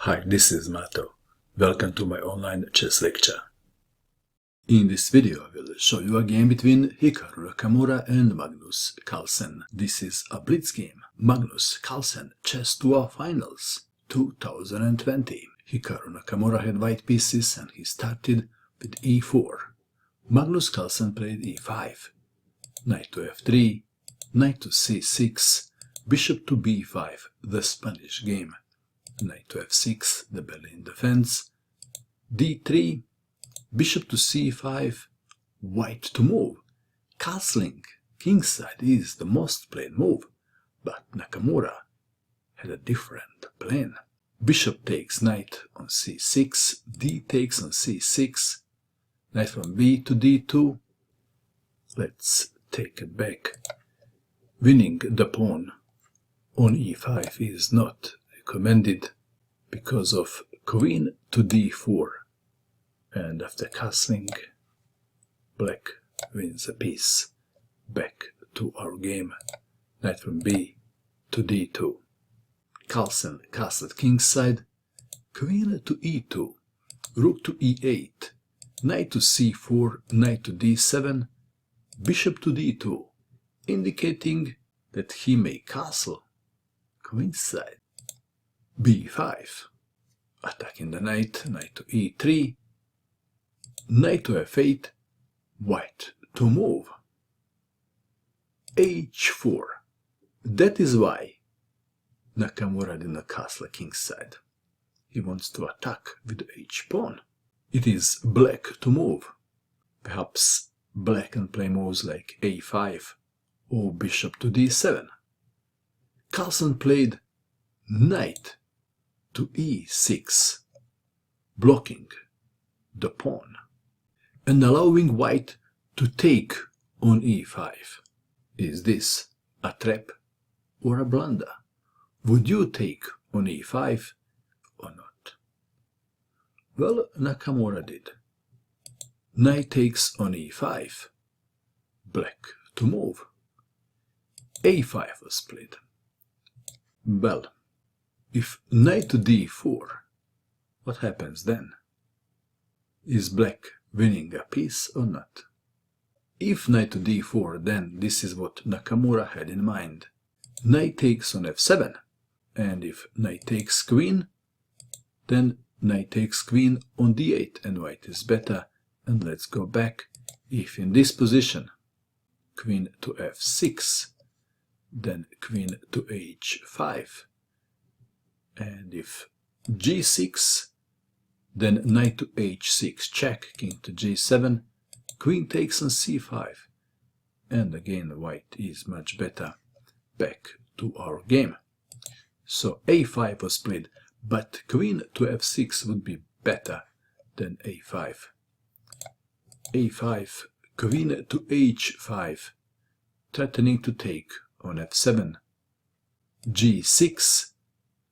Hi, this is Mato. Welcome to my online chess lecture. In this video I will show you a game between Hikaru Nakamura and Magnus Carlsen. This is a Blitz game. Magnus Carlsen Qe2 Finals 2020. Hikaru Nakamura had white pieces and he started with e4. Magnus Carlsen played e5, knight to f3, knight to c6, bishop to b5, the Spanish game, knight to f6, the Berlin defense, d3, bishop to c5, white to move. Castling kingside is the most played move, but Nakamura had a different plan. Bishop takes knight on c6, d takes on c6, knight from b to d2. Let's take it back. Winning the pawn on e5 is not recommended because of queen to d4, and after castling, black wins a piece. Back to our game, knight from b to d2. Carlsen castled kingside, queen to e2, rook to e8, knight to c4, knight to d7, bishop to d2, indicating that he may castle queenside. b5, attacking the knight, knight to e3, knight to f8, white to move. h4, that is why Nakamura did not castle kingside. He wants to attack with the h-pawn. It is black to move. Perhaps black can play moves like a5 or bishop to d7. Carlsen played knight to e6, blocking the pawn and allowing white to take on e5. Is this a trap or a blunder? Would you take on e5 or not? Well, Nakamura did. Knight takes on e5, black to move. a5 was played. Well, if knight to d4, what happens then? Is black winning a piece or not? If knight to d4, then this is what Nakamura had in mind. Knight takes on f7, and if knight takes queen, then knight takes queen on d8, and white is better. And let's go back. If in this position, queen to f6, then queen to h5, and if g6, then knight to h6 check, king to g7, queen takes on c5, and again white is much better. Back to our game. So a5 was played, but queen to f6 would be better than a5. a5, queen to h5, threatening to take on f7. g6,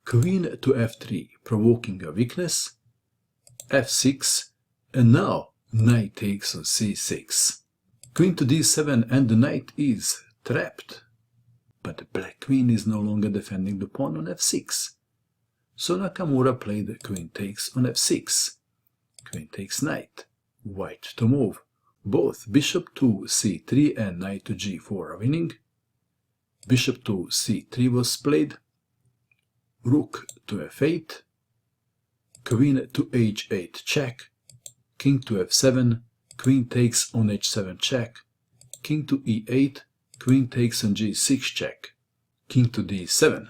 queen to f3, provoking a weakness. f6, and now knight takes on c6. Queen to d7, and the knight is trapped. But the black queen is no longer defending the pawn on f6. So Nakamura played queen takes on f6. Queen takes knight, white to move. Both bishop to c3 and knight to g4 are winning. Bishop to c3 was played. Rook to f8. Queen to h8 check. King to f7. Queen takes on h7 check. King to e8. Queen takes on g6 check. King to d7.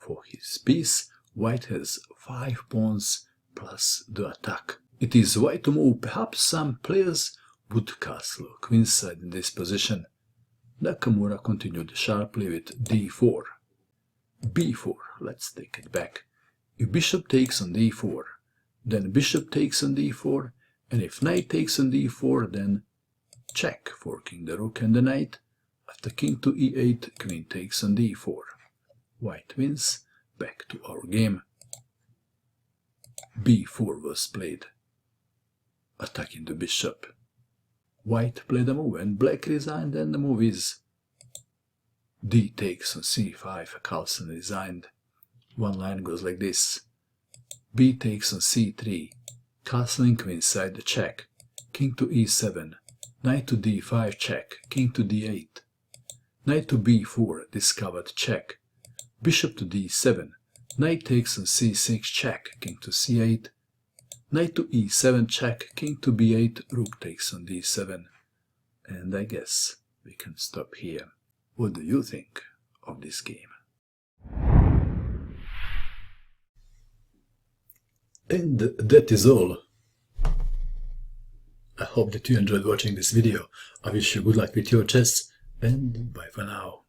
For his piece, white has 5 pawns plus the attack. It is white to move. Perhaps some players would castle queenside in this position. Nakamura continued sharply with d4. b4, let's take it back. If bishop takes on d4, then bishop takes on d4, and if knight takes on d4, then check, forking the rook and the knight. After king to e8, queen takes on d4. White wins. Back to our game. b4 was played, attacking the bishop. White played a move and black resigned, and the move is d takes on c5. Carlsen resigned. One line goes like this. b takes on c3, castling queenside check, king to e7, knight to d5 check, king to d8, knight to b4 discovered check, bishop to d7, knight takes on c6 check, king to c8, knight to e7 check, king to b8, rook takes on d7. And I guess we can stop here. What do you think of this game? And that is all. I hope that you enjoyed watching this video. I wish you good luck with your chess, and bye for now.